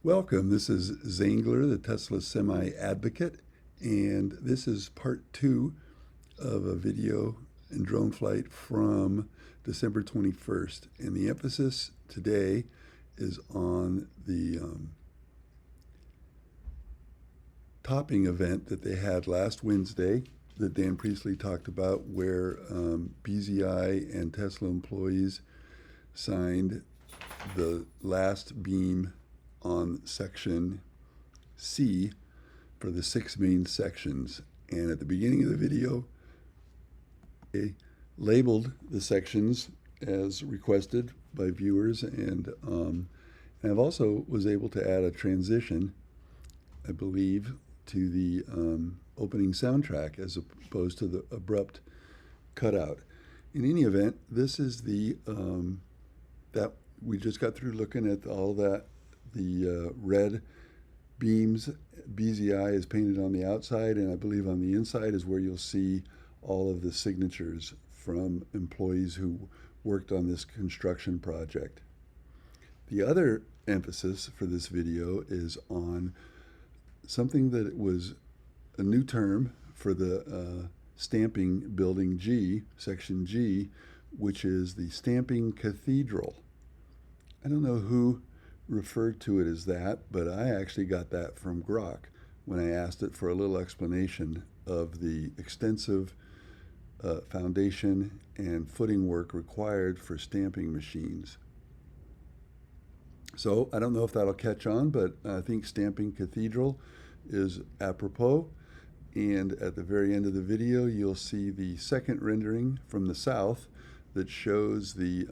Welcome. This is Zangler, the Tesla Semi Advocate, and this is part two of a video and drone flight from December 21st. And the emphasis today is on the topping event that they had last Wednesday that Dan Priestley talked about, where BZI and Tesla employees signed the last beam on section C for the 6 main sections. And at the beginning of the video, they labeled the sections as requested by viewers, and I've also was able to add a transition, I believe, to the opening soundtrack as opposed to the abrupt cutout. In any event, this is the that we just got through looking at all that. The red beams, BZI is painted on the outside, and I believe on the inside is where you'll see all of the signatures from employees who worked on this construction project. The other emphasis for this video is on something that was a new term for the stamping building G, section G, which is the Stamping Cathedral. I don't know who referred to it as that, but I actually got that from Grok when I asked it for a little explanation of the extensive foundation and footing work required for stamping machines. So I don't know if that'll catch on, but I think Stamping Cathedral is apropos. And at the very end of the video, you'll see the second rendering from the south that shows the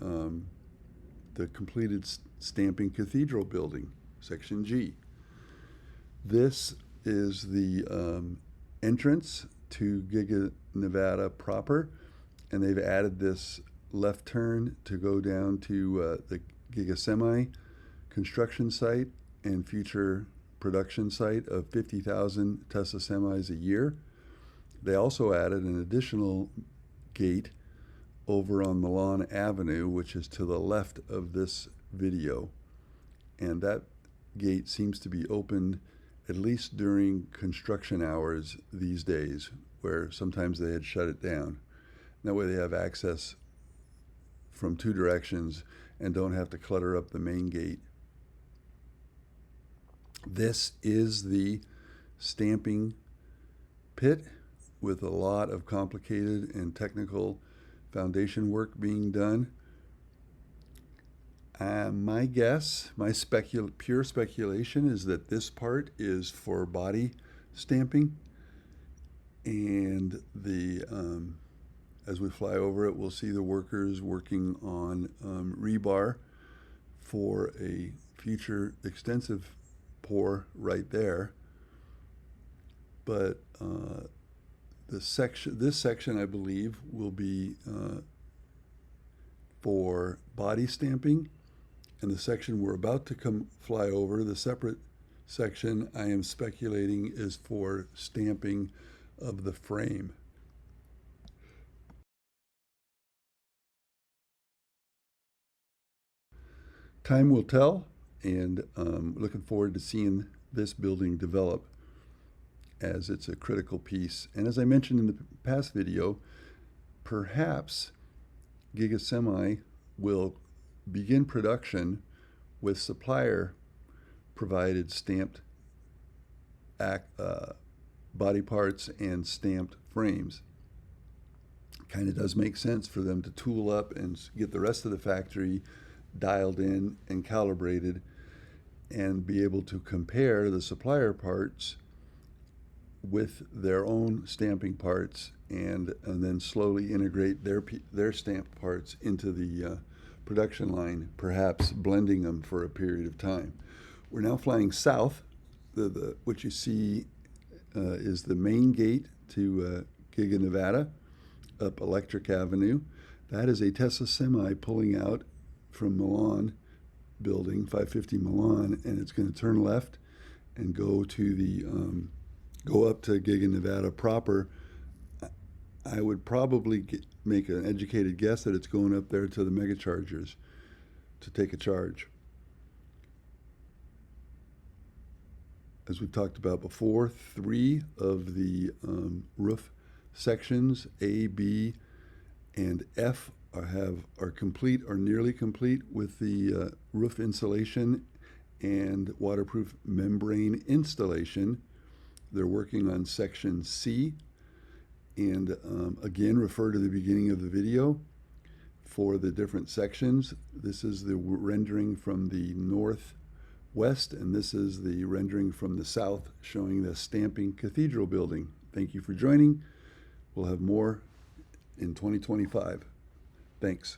completed Stamping Cathedral building, section G. This is the entrance to Giga, Nevada proper, and they've added this left turn to go down to the Giga Semi construction site and future production site of 50,000 Tesla semis a year. They also added an additional gate over on Milan Avenue, which is to the left of this video. And that gate seems to be opened at least during construction hours these days, where sometimes they had shut it down. That way they have access from two directions and don't have to clutter up the main gate. This is the stamping pit with a lot of complicated and technical foundation work being done. My guess, my pure speculation, is that this part is for body stamping, and as we fly over it, we'll see the workers working on rebar for a future extensive pour right there. But this section, I believe, will be for body stamping, and the section we're about to fly over, the separate section, I am speculating is for stamping of the frame. Time will tell, and looking forward to seeing this building develop, as it's a critical piece. And as I mentioned in the past video, perhaps Giga Semi will begin production with supplier provided stamped body parts and stamped frames. Kind of does make sense for them to tool up and get the rest of the factory dialed in and calibrated, and be able to compare the supplier parts with their own stamping parts, and then slowly integrate their stamped parts into the production line, perhaps blending them for a period of time. We're now flying south. What you see is the main gate to Giga, Nevada, up Electric Avenue. That is a Tesla Semi pulling out from Milan building, 550 Milan, and it's going to turn left and go to the go up to Giga, Nevada proper. I would probably make an educated guess that it's going up there to the mega chargers to take a charge. as we've talked about before, 3 of the roof sections, A, B, and F, are complete or nearly complete with the roof insulation and waterproof membrane installation. They're working on section C. And again, refer to the beginning of the video for the different sections. This is the rendering from the northwest, and this is the rendering from the south, showing the Stamping Cathedral building. Thank you for joining. We'll have more in 2025. Thanks.